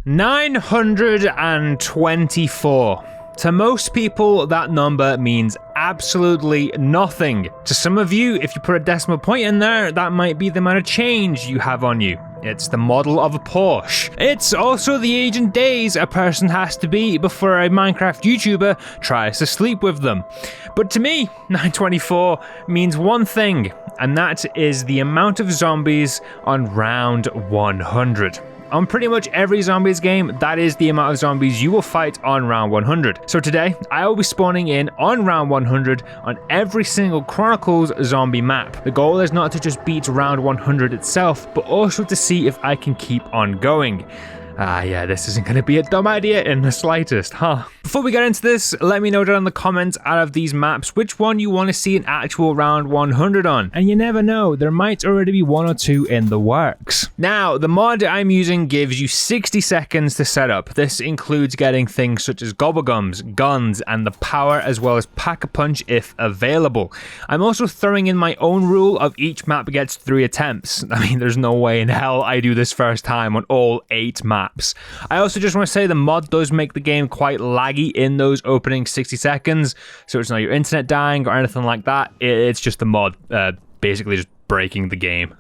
924. To most people, that number means absolutely nothing. To some of you, if you put a decimal point in there, that might be the amount of change you have on you. It's the model of a Porsche. It's also the age and days a person has to be before a Minecraft YouTuber tries to sleep with them. But to me, 924 means one thing, and that is the amount of zombies on round 100. On pretty much every zombies game, that is the amount of zombies you will fight on round 100. So today, I will be spawning in on round 100 on every single Chronicles zombie map. The goal is not to just beat round 100 itself, but also to see if I can keep on going. Yeah, this isn't going to be a dumb idea in the slightest, huh? Before we get into this, let me know down in the comments out of these maps which one you want to see an actual round 100 on. And you never know, there might already be one or two in the works. Now, the mod I'm using gives you 60 seconds to set up. This includes getting things such as gobblegums, guns, and the power, as well as pack-a-punch if available. I'm also throwing in my own rule of each map gets 3 attempts. I mean, there's no way in hell I do this first time on all 8 maps. I also just want to say the mod does make the game quite laggy in those opening 60 seconds, so it's not your internet dying or anything like that. It's just the mod basically just breaking the game.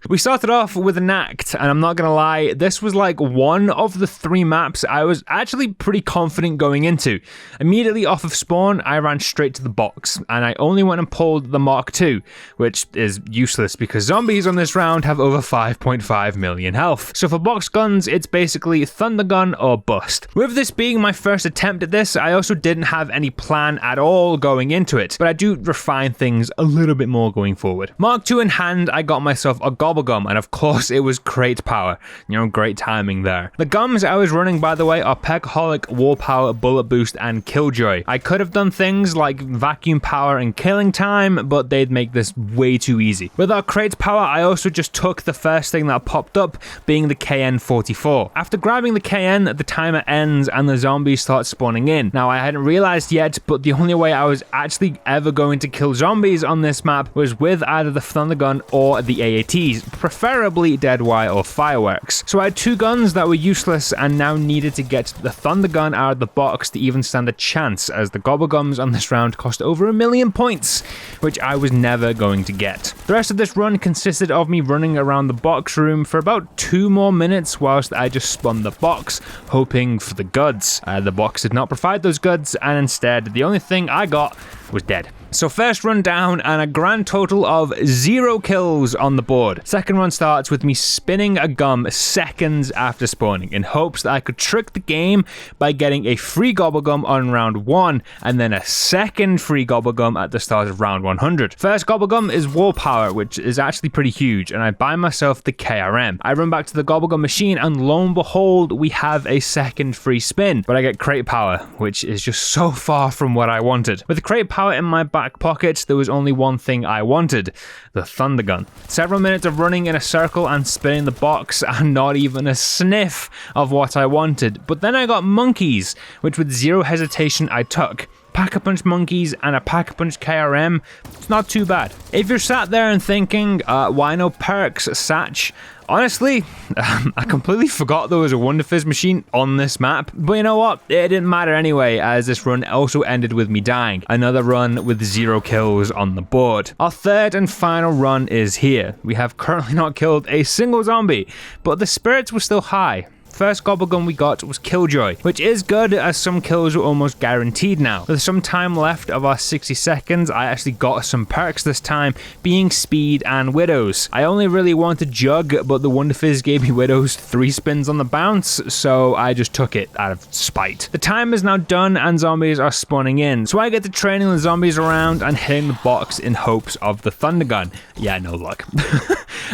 We started off with a Nacht, and I'm not gonna lie, this was like one of the 3 maps I was actually pretty confident going into. Immediately off of spawn, I ran straight to the box, and I only went and pulled the Mark II, which is useless because zombies on this round have over 5.5 million health. So for box guns, it's basically thunder gun or bust. With this being my first attempt at this, I also didn't have any plan at all going into it, but I do refine things a little bit more going forward. Mark II in hand, I got myself a gobblegum, and of course it was crate power. You know, great timing there. The gums I was running, by the way, are Pegaholic, Wall Power, Bullet Boost, and Killjoy. I could have done things like Vacuum Power and Killing Time, but they'd make this way too easy. With our crate power, I also just took the first thing that popped up, being the KN-44. After grabbing the KN, the timer ends and the zombies start spawning in. Now, I hadn't realized yet, but the only way I was actually ever going to kill zombies on this map was with either the Thunder Gun or the AATs, preferably Dead Wire or Fireworks. So I had 2 guns that were useless and now needed to get the Thunder Gun out of the box to even stand a chance, as the gobblegums on this round cost over 1 million points, which I was never going to get. The rest of this run consisted of me running around the box room for about 2 more minutes whilst I just spun the box, hoping for the goods. The box did not provide those goods, and instead the only thing I got was dead. So first run down, and a grand total of 0 kills on the board. Second run starts with me spinning a gum seconds after spawning in hopes that I could trick the game by getting a free gobblegum on round 1 and then a second free gobblegum at the start of round 100. First gobblegum is Wall Power, which is actually pretty huge, and I buy myself the KRM. I run back to the gobblegum machine, and lo and behold, we have a second free spin, but I get crate power, which is just so far from what I wanted. With the crate power in my back pocket, there was only one thing I wanted: the Thunder Gun. Several minutes of running in a circle and spinning the box, and not even a sniff of what I wanted. But then I got monkeys, which with 0 hesitation I took. Pack-a-punch monkeys and a pack-a-punch KRM, it's not too bad. If you're sat there and thinking, why no perks, Satch? Honestly, I completely forgot there was a Wonder Fizz machine on this map, but you know what? It didn't matter anyway, as this run also ended with me dying. Another run with 0 kills on the board. Our third and final run is here. We have currently not killed a single zombie, but the spirits were still high. First gobblegum we got was Killjoy, which is good as some kills are almost guaranteed now. With some time left of our 60 seconds, I actually got some perks this time, being Speed and Widows. I only really wanted Jug, but the Wonder Fizz gave me Widows 3 spins on the bounce, so I just took it out of spite. The time is now done and zombies are spawning in, so I get to training the zombies around and hitting the box in hopes of the Thunder Gun. Yeah, no luck.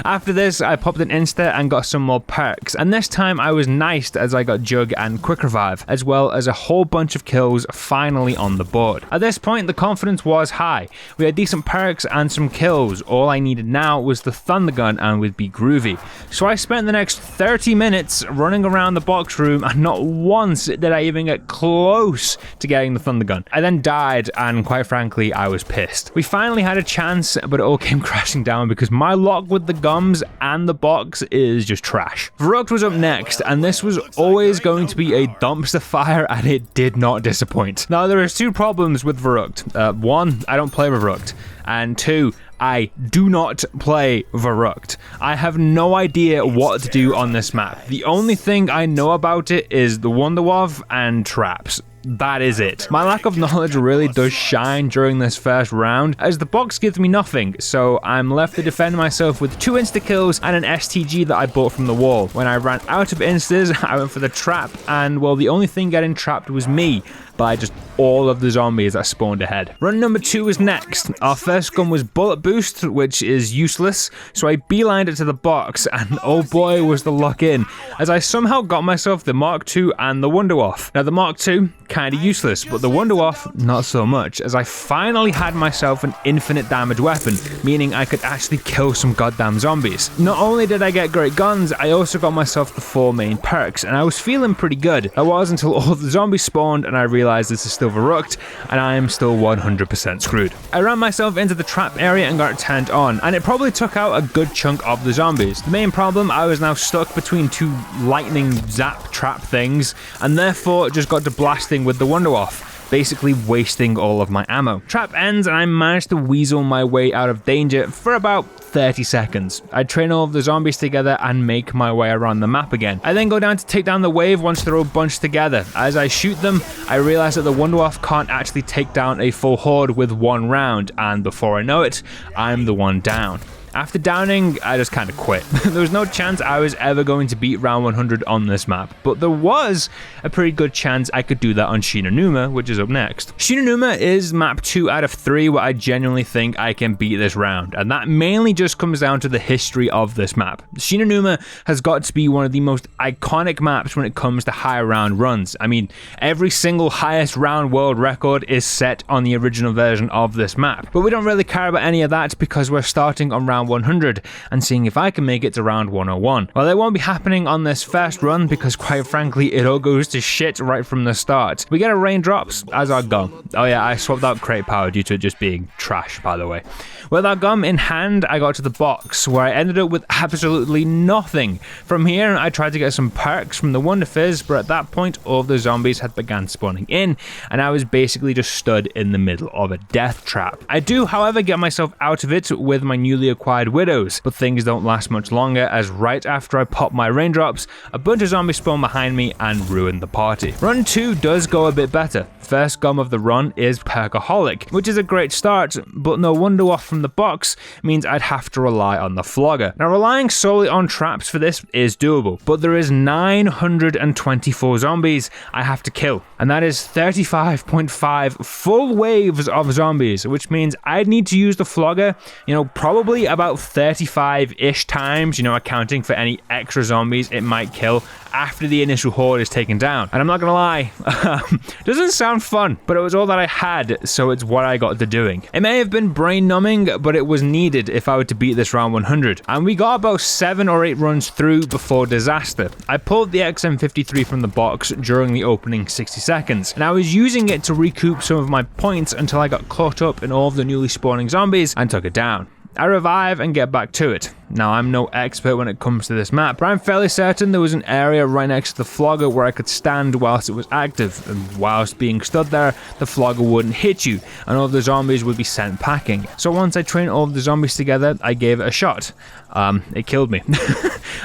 After this, I popped an Insta and got some more perks, and this time I was nice as I got Jug and Quick Revive, as well as a whole bunch of kills finally on the board. At this point, the confidence was high. We had decent perks and some kills. All I needed now was the Thunder Gun and would be groovy. So I spent the next 30 minutes running around the box room, and not once did I even get close to getting the Thunder Gun. I then died, and quite frankly, I was pissed. We finally had a chance, but it all came crashing down because my luck with the gums and the box is just trash. Verruckt was up next, and and this was always going to be a dumpster fire, and it did not disappoint. Now, there is two problems with Verruckt. One, I don't play Verruckt, and two, I do not play Verruckt. I have no idea what to do on this map. The only thing I know about it is the Wunderwaffe and traps. That is it. My lack of knowledge really does shine during this first round, as the box gives me nothing, so I'm left to defend myself with 2 insta-kills and an STG that I bought from the wall. When I ran out of instas, I went for the trap, and well, the only thing getting trapped was me by just all of the zombies that spawned ahead. Run number 2 is next. Our first gun was bullet boost, which is useless, so I beelined it to the box, and oh boy was the luck in, as I somehow got myself the Mark II and the Wunderwaffe. Now the Mark II, kinda useless, but the Wunderwaffe, not so much, as I finally had myself an infinite damage weapon, meaning I could actually kill some goddamn zombies. Not only did I get great guns, I also got myself the 4 main perks, and I was feeling pretty good. That was until all the zombies spawned and I realized this is still Verruckt, and I am still 100% screwed. I ran myself into the trap area and got it turned on, and it probably took out a good chunk of the zombies. The main problem, I was now stuck between 2 lightning zap trap things, and therefore just got to blasting with the Wunderwaffe, basically wasting all of my ammo. Trap ends and I managed to weasel my way out of danger for about 30 seconds. I train all of the zombies together and make my way around the map again. I then go down to take down the wave once they're all bunched together. As I shoot them, I realize that the Wunderwaffe can't actually take down a full horde with 1 round, and before I know it, I'm the one down. After downing, I just kind of quit. There was no chance I was ever going to beat round 100 on this map, but there was a pretty good chance I could do that on Shi No Numa, which is up next. Shi No Numa is map 2 out of 3 where I genuinely think I can beat this round, and that mainly just comes down to the history of this map. Shi No Numa has got to be one of the most iconic maps when it comes to high round runs. I mean, every single highest round world record is set on the original version of this map, but we don't really care about any of that because we're starting on round 100 and seeing if I can make it to round 101. Well, it won't be happening on this first run because quite frankly it all goes to shit right from the start. We get a raindrops as our gum. Oh yeah, I swapped out crate power due to it just being trash, by the way. With our gum in hand, I got to the box where I ended up with absolutely nothing. From here, I tried to get some perks from the Wonder Fizz, but at that point all of the zombies had begun spawning in and I was basically just stood in the middle of a death trap. I do, however, get myself out of it with my newly acquired widows, but things don't last much longer as right after I pop my raindrops, a bunch of zombies spawn behind me and ruin the party. Run 2 does go a bit better. First gum of the run is Perkaholic, which is a great start, but no Wunderwaffe from the box means I'd have to rely on the Flogger. Now, relying solely on traps for this is doable, but there is 924 zombies I have to kill, and that is 35.5 full waves of zombies, which means I'd need to use the Flogger, probably about 35-ish times, accounting for any extra zombies it might kill after the initial horde is taken down. And I'm not gonna lie, doesn't sound fun, but it was all that I had, so it's what I got to doing. It may have been brain numbing, but it was needed if I were to beat this round 100. And we got about 7 or 8 runs through before disaster. I pulled the XM53 from the box during the opening 60 seconds, and I was using it to recoup some of my points until I got caught up in all of the newly spawning zombies and took it down. I revive and get back to it. Now, I'm no expert when it comes to this map, but I'm fairly certain there was an area right next to the Flogger where I could stand whilst it was active, and whilst being stood there, the Flogger wouldn't hit you, and all the zombies would be sent packing. So once I trained all of the zombies together, I gave it a shot. It killed me.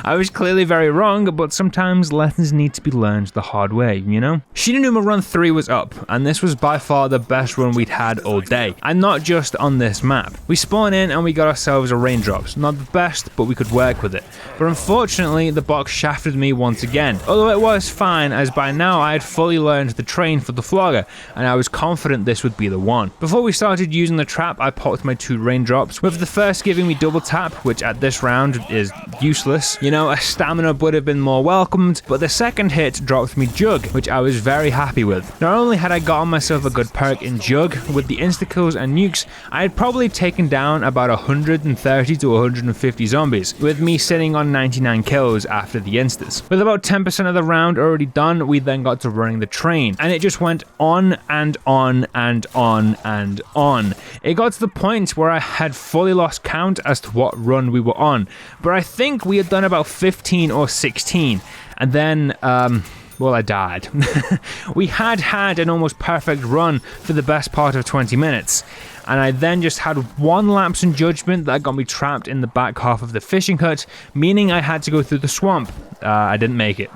I was clearly very wrong, but sometimes lessons need to be learned the hard way, Shi No Numa run 3 was up, and this was by far the best run we'd had all day, and not just on this map. We spawn in and we got ourselves a raindrops. Not the best, but we could work with it. But unfortunately, the box shafted me once again, although it was fine, as by now I had fully learned the train for the Flogger, and I was confident this would be the one. Before we started using the trap, I popped my 2 raindrops, with the first giving me double tap, which at this round is useless. A stamina would have been more welcomed, but the second hit dropped me Jug, which I was very happy with. Not only had I gotten myself a good perk in Jug, with the insta-kills and nukes, I had probably taken down about 130 to 150 zombies, with me sitting on 99 kills after the instas. With about 10% of the round already done, we then got to running the train, and it just went on and on and on and on. It got to the point where I had fully lost count as to what run we were on, but I think we had done about 15 or 16, and then, well, I died. We had an almost perfect run for the best part of 20 minutes, and I then just had one lapse in judgment that got me trapped in the back half of the fishing hut, meaning I had to go through the swamp. I didn't make it.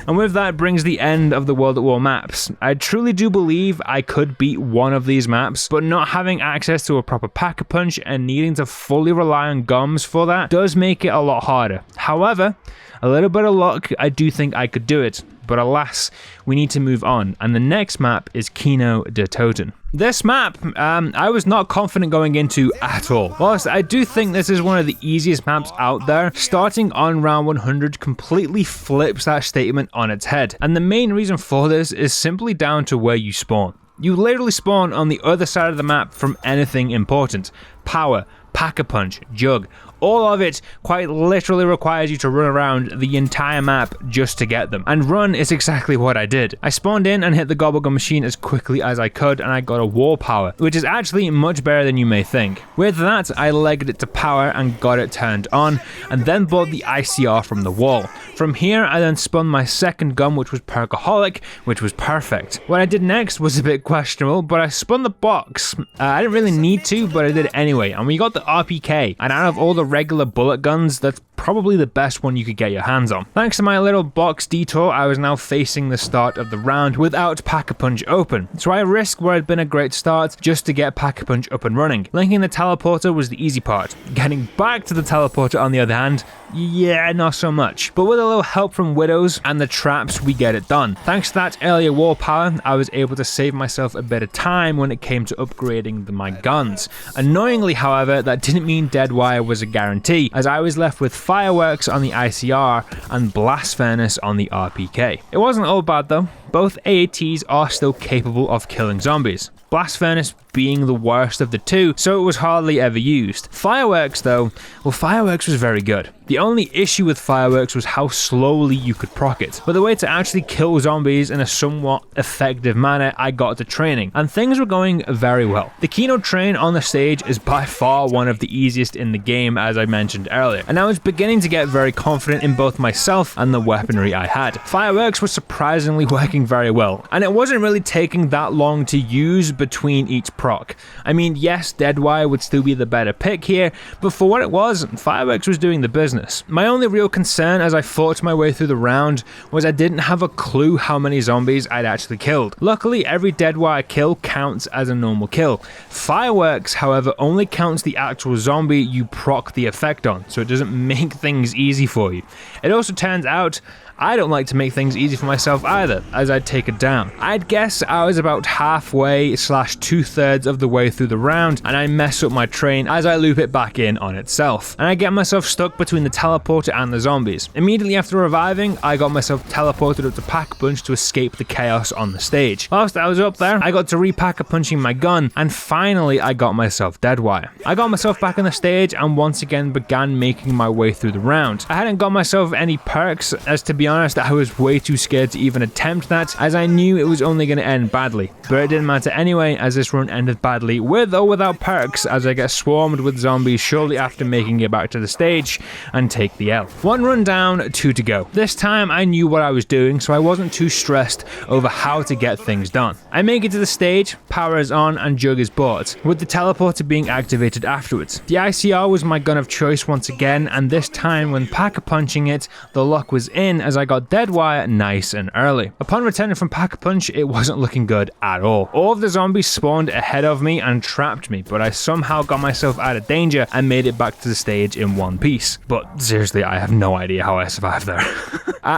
And with that brings the end of the World at War maps. I truly do believe I could beat one of these maps, but not having access to a proper pack-a-punch and needing to fully rely on gums for that does make it a lot harder. However, a little bit of luck, I do think I could do it. But alas, we need to move on, and the next map is Kino der Toten. This map, I was not confident going into at all. Whilst I do think this is one of the easiest maps out there, starting on round 100 completely flips that statement on its head. And the main reason for this is simply down to where you spawn. You literally spawn on the other side of the map from anything important. Power, pack-a-punch, jug. All of it quite literally requires you to run around the entire map just to get them. And run is exactly what I did. I spawned in and hit the gobblegun machine as quickly as I could, and I got a war power, which is actually much better than you may think. With that, I legged it to power and got it turned on, and then bought the ICR from the wall. From here, I then spun my second gun, which was Perkaholic, which was perfect. What I did next was a bit questionable, but I spun the box. I didn't really need to, but I did anyway, and we got the RPK, and out of all the regular bullet guns, that's probably the best one you could get your hands on. Thanks to my little box detour, I was now facing the start of the round without Pack-a-Punch open, so I risked what had been a great start just to get Pack-a-Punch up and running. Linking the teleporter was the easy part. Getting back to the teleporter, on the other hand, yeah, not so much. But with a little help from Widows and the traps, we get it done. Thanks to that earlier war power, I was able to save myself a bit of time when it came to upgrading my guns. Annoyingly, however, that didn't mean dead wire was a guarantee, as I was left with fireworks on the ICR and blast furnace on the RPK. It wasn't all bad though. Both AATs are still capable of killing zombies. Blast furnace being the worst of the two, so it was hardly ever used. Fireworks though, well, fireworks was very good. The only issue with fireworks was how slowly you could proc it, but the way to actually kill zombies in a somewhat effective manner, I got to training, and things were going very well. The Kino train on the stage is by far one of the easiest in the game, as I mentioned earlier, and I was beginning to get very confident in both myself and the weaponry I had. Fireworks was surprisingly working very well, and it wasn't really taking that long to use between each proc. I mean, yes, Deadwire would still be the better pick here, but for what it was, Fireworks was doing the business. My only real concern as I fought my way through the round was I didn't have a clue how many zombies I'd actually killed. Luckily, every Deadwire kill counts as a normal kill. Fireworks, however, only counts the actual zombie you proc the effect on, so it doesn't make things easy for you. It also turns out I don't like to make things easy for myself either, as I'd take it down. I'd guess I was about halfway / 2/3 of the way through the round, and I mess up my train as I loop it back in on itself. And I get myself stuck between the teleporter and the zombies. Immediately after reviving, I got myself teleported up to Pack-a-Punch to escape the chaos on the stage. Whilst I was up there, I got to re-pack-a-punching my gun, and finally I got myself Deadwire. I got myself back on the stage and once again began making my way through the round. I hadn't got myself any perks, as to be honest, I was way too scared to even attempt that, as I knew it was only going to end badly. But it didn't matter anyway, as this run ended badly with or without perks, as I get swarmed with zombies shortly after making it back to the stage and take the L. One run down, 2 to go. This time I knew what I was doing, so I wasn't too stressed over how to get things done. I make it to the stage, power is on and jug is bought, with the teleporter being activated afterwards. The ICR was my gun of choice once again, and this time when Pack-a-Punching it, the luck was in as I got Deadwire nice and early. Upon returning from Pack-a-Punch, it wasn't looking good at all. All of the zombies spawned ahead of me and trapped me, but I somehow got myself out of danger and made it back to the stage in one piece. But seriously, I have no idea how I survived there.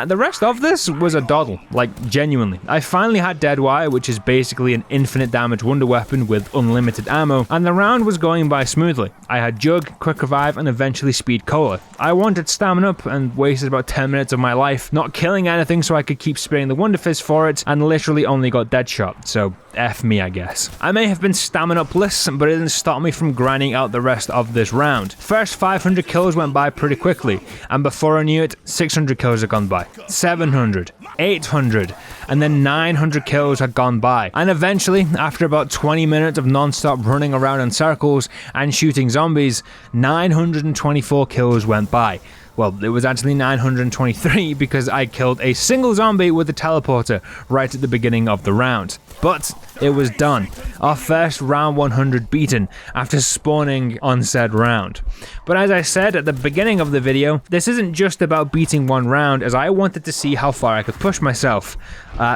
The rest of this was a doddle, like genuinely. I finally had Deadwire, which is basically an infinite damage wonder weapon with unlimited ammo, and the round was going by smoothly. I had Jug, Quick Revive, and eventually Speed Cola. I wanted Stamina up and wasted about 10 minutes of my life off, not killing anything so I could keep spraying the Wonder Fizz for it, and literally only got dead shot, so F me, I guess. I may have been stamina-less, but it didn't stop me from grinding out the rest of this round. First 500 kills went by pretty quickly, and before I knew it, 600 kills had gone by, 700, 800, and then 900 kills had gone by. And eventually, after about 20 minutes of non-stop running around in circles and shooting zombies, 924 kills went by. Well, it was actually 923 because I killed a single zombie with the teleporter right at the beginning of the round. But it was done. Our first round 100 beaten after spawning on said round. But as I said at the beginning of the video, this isn't just about beating one round, as I wanted to see how far I could push myself.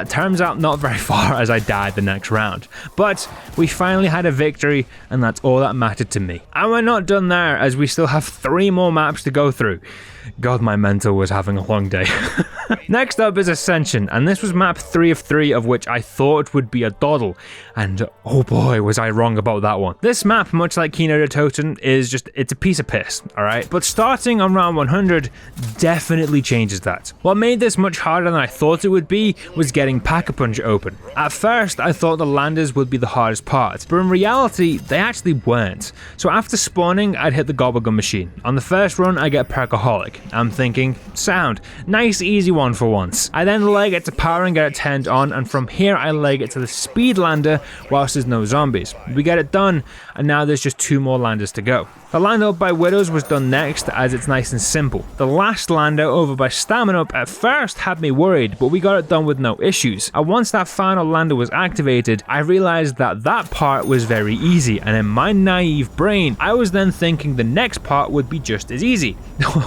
Turns out not very far, as I died the next round. But we finally had a victory, and that's all that mattered to me. And we're not done there, as we still have 3 more maps to go through. God, my mental was having a long day. Next up is Ascension, and this was map 3 of 3, of which I thought would be a doddle, and oh boy was I wrong about that one. This map, much like Kino der Toten, it's a piece of piss, alright? But starting on round 100 definitely changes that. What made this much harder than I thought it would be was getting Pack-a-Punch open. At first I thought the landers would be the hardest part, but in reality they actually weren't. So after spawning I'd hit the Gobblegun machine. On the first run I get Perkaholic. I'm thinking, sound, nice easy one for once. I then leg it to power and get it turned on, and from here I leg it to the speed lander whilst there's no zombies. We get it done, and now there's just 2 more landers to go. The lander up by Widows was done next, as it's nice and simple. The last lander over by Stamina Up at first had me worried, but we got it done with no issues. And once that final lander was activated, I realized that that part was very easy, and in my naive brain, I was then thinking the next part would be just as easy.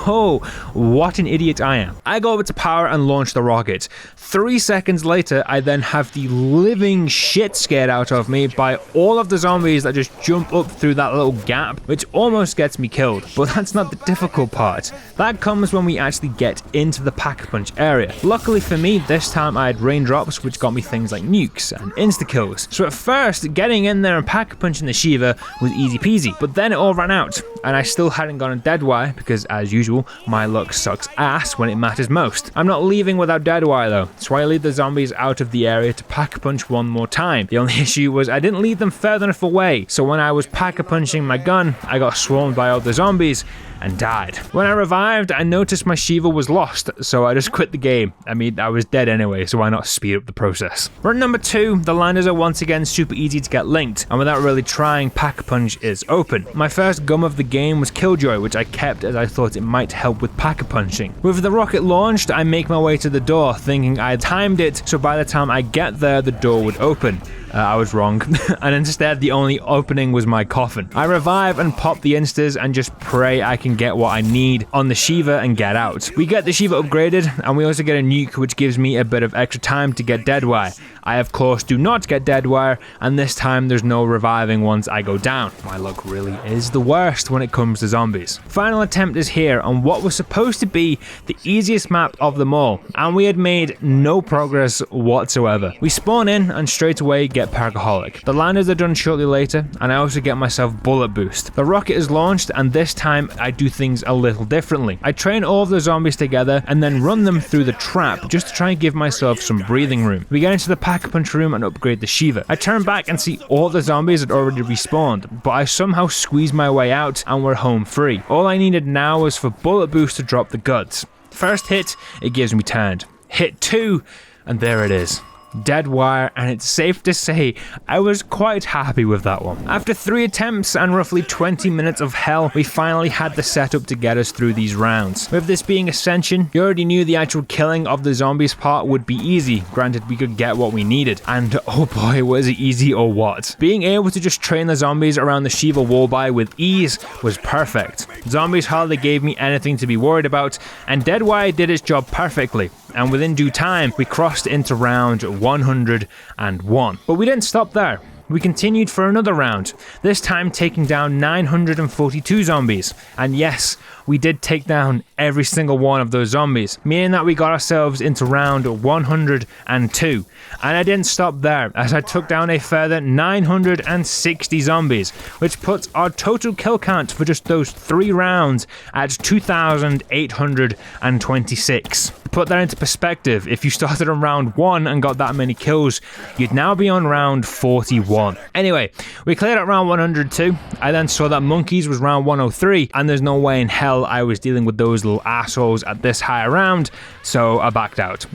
Oh, what an idiot I am. I go over to power and launch the rocket. 3 seconds later, I then have the living shit scared out of me by all of the zombies that just jump up through that little gap, which almost gets me killed. But that's not the difficult part. That comes when we actually get into the Pack-a-Punch area. Luckily for me, this time I had raindrops, which got me things like nukes and insta-kills. So at first, getting in there and Pack-a-Punching the Shiva was easy peasy, but then it all ran out, and I still hadn't gone a dead wire because, as usual, my luck sucks ass when it matters most. I'm not leaving without dead wire though, so I lead the zombies out of the area to Pack-a-Punch one more time. The only issue was I didn't lead them further enough away, so when I was Pack-a-Punching my gun, I got swarmed by all the zombies and died. When I revived, I noticed my Shiva was lost, so I just quit the game. I mean, I was dead anyway, so why not speed up the process? Run number 2, the landers are once again super easy to get linked, and without really trying, Pack-a-Punch is open. My first gum of the game was Killjoy, which I kept as I thought it might help with Pack-a-Punching. With the rocket launched, I make my way to the door, thinking I had timed it, so by the time I get there, the door would open. I was wrong, and instead the only opening was my coffin. I revive and pop the instas and just pray I can get what I need on the Shiva and get out. We get the Shiva upgraded, and we also get a nuke, which gives me a bit of extra time to get Deadwire. I of course do not get Deadwire, and this time there's no reviving once I go down. My luck really is the worst when it comes to zombies. Final attempt is here on what was supposed to be the easiest map of them all, and we had made no progress whatsoever. We spawn in and straight away get Perkaholic. The landers are done shortly later, and I also get myself bullet boost. The rocket is launched, and this time I do things a little differently. I train all of the zombies together and then run them through the trap just to try and give myself some breathing room. We get into the Pack-a-Punch room and upgrade the Shiva. I turn back and see all the zombies had already respawned, but I somehow squeezed my way out and we're home free. All I needed now was for bullet boost to drop the guts. First hit, it gives me turned. Hit 2, and there it is. Dead wire, and it's safe to say I was quite happy with that one. After 3 attempts and roughly 20 minutes of hell, we finally had the setup to get us through these rounds. With this being Ascension, you already knew the actual killing of the zombies part would be easy, granted we could get what we needed, and oh boy was it easy or what. Being able to just train the zombies around the Shiva wallby with ease was perfect. Zombies hardly gave me anything to be worried about, and Deadwire did its job perfectly, and within due time we crossed into round 101. But we didn't stop there. we continued for another round, this time taking down 942 zombies. And yes, we did take down every single one of those zombies, meaning that we got ourselves into round 102. And I didn't stop there, as I took down a further 960 zombies, which puts our total kill count for just those 3 rounds at 2,826. To put that into perspective, if you started on round 1 and got that many kills, you'd now be on round 41. Anyway, we cleared out round 102. I then saw that monkeys was round 103, and there's no way in hell I was dealing with those little assholes at this high round, so I backed out.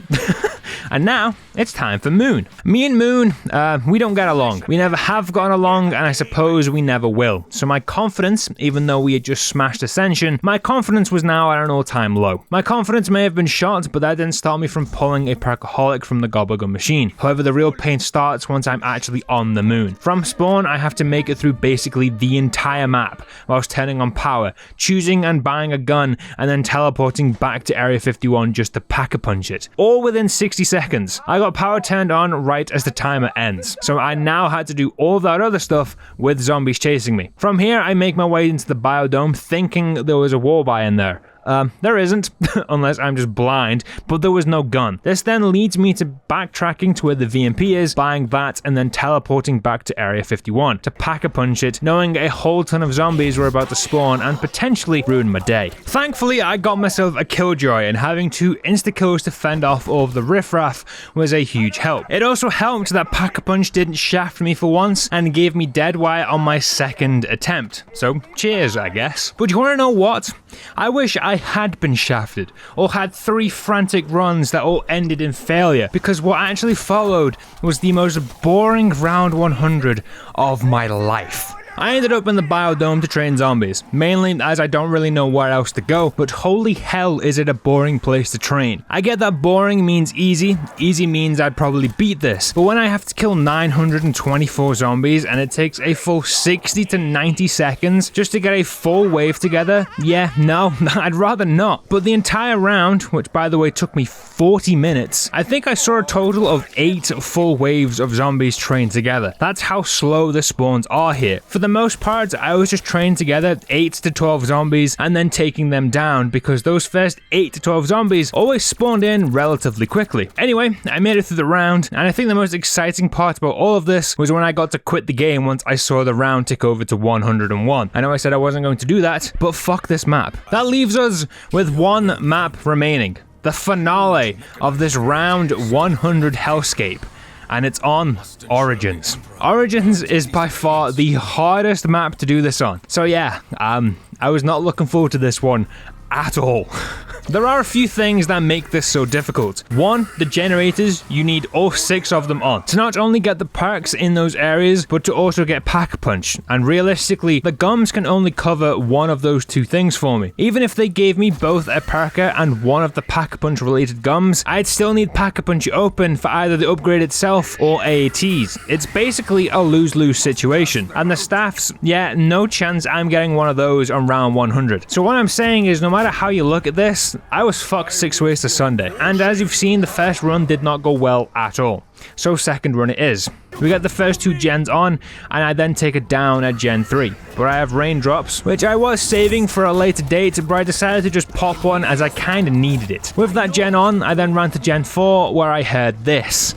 And now, it's time for Moon. Me and Moon, we don't get along. We never have gotten along, and I suppose we never will. So my confidence, even though we had just smashed Ascension, my confidence was now at an all-time low. My confidence may have been shot, but that didn't stop me from pulling a perkaholic from the gobblegun machine. However, the real pain starts once I'm actually on the Moon. From spawn, I have to make it through basically the entire map, whilst turning on power, choosing and buying a gun, and then teleporting back to Area 51 just to pack-a-punch it. All within 60 seconds. I got power turned on right as the timer ends, so I now had to do all that other stuff with zombies chasing me. From here, I make my way into the biodome thinking there was a wallbie in there. There isn't, unless I'm just blind, but there was no gun. This then leads me to backtracking to where the VMP is, buying that, and then teleporting back to Area 51 to pack-a-punch it, knowing a whole ton of zombies were about to spawn and potentially ruin my day. Thankfully, I got myself a killjoy, and having 2 insta-kills to fend off all of the riffraff was a huge help. It also helped that pack-a-punch didn't shaft me for once, and gave me dead wire on my second attempt. So, cheers, I guess. But you wanna know what? I wish I had been shafted, or had 3 frantic runs that all ended in failure, because what actually followed was the most boring round 100 of my life. I ended up in the biodome to train zombies, mainly as I don't really know where else to go, but holy hell is it a boring place to train. I get that boring means easy means I'd probably beat this, but when I have to kill 924 zombies and it takes a full 60 to 90 seconds just to get a full wave together, yeah, no, I'd rather not. But the entire round, which by the way took me 40 minutes, I think I saw a total of 8 full waves of zombies trained together. That's how slow the spawns are here. For the most part, I was just trained together 8 to 12 zombies and then taking them down, because those first 8 to 12 zombies always spawned in relatively quickly. Anyway, I made it through the round, and I think the most exciting part about all of this was when I got to quit the game once I saw the round tick over to 101. I know I said I wasn't going to do that, but fuck this map. That leaves us with 1 map remaining. The finale of this round 100 hellscape. And it's on Origins. Origins is by far the hardest map to do this on. So yeah, I was not looking forward to this one at all. There are a few things that make this so difficult. 1, the generators, you need all 6 of them on to not only get the perks in those areas, but to also get pack-a-punch. And realistically, the gums can only cover one of those 2 things for me. Even if they gave me both a perker and one of the pack-a-punch related gums, I'd still need pack-a-punch open for either the upgrade itself or AATs. It's basically a lose-lose situation. And the staffs, yeah, no chance I'm getting one of those on round 100. So what I'm saying is, no matter how you look at this, I was fucked 6 ways to Sunday, and as you've seen, the first run did not go well at all. So second run it is. We get the first 2 gens on, and I then take it down at Gen 3, where I have raindrops, which I was saving for a later date, but I decided to just pop one as I kinda needed it. With that gen on, I then ran to Gen 4, where I heard this.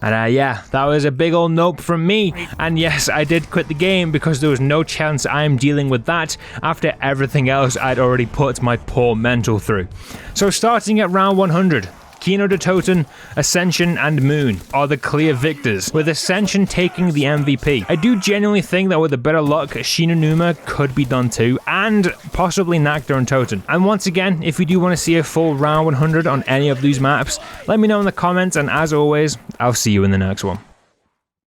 And yeah, that was a big old nope from me, and yes, I did quit the game because there was no chance I'm dealing with that after everything else I'd already put my poor mental through. So starting at round 100, Kino der Toten, Ascension, and Moon are the clear victors, with Ascension taking the MVP. I do genuinely think that with a bit of luck, Shi No Numa could be done too, and possibly Nacht der Untoten. And once again, if you do want to see a full round 100 on any of these maps, let me know in the comments, and as always, I'll see you in the next one.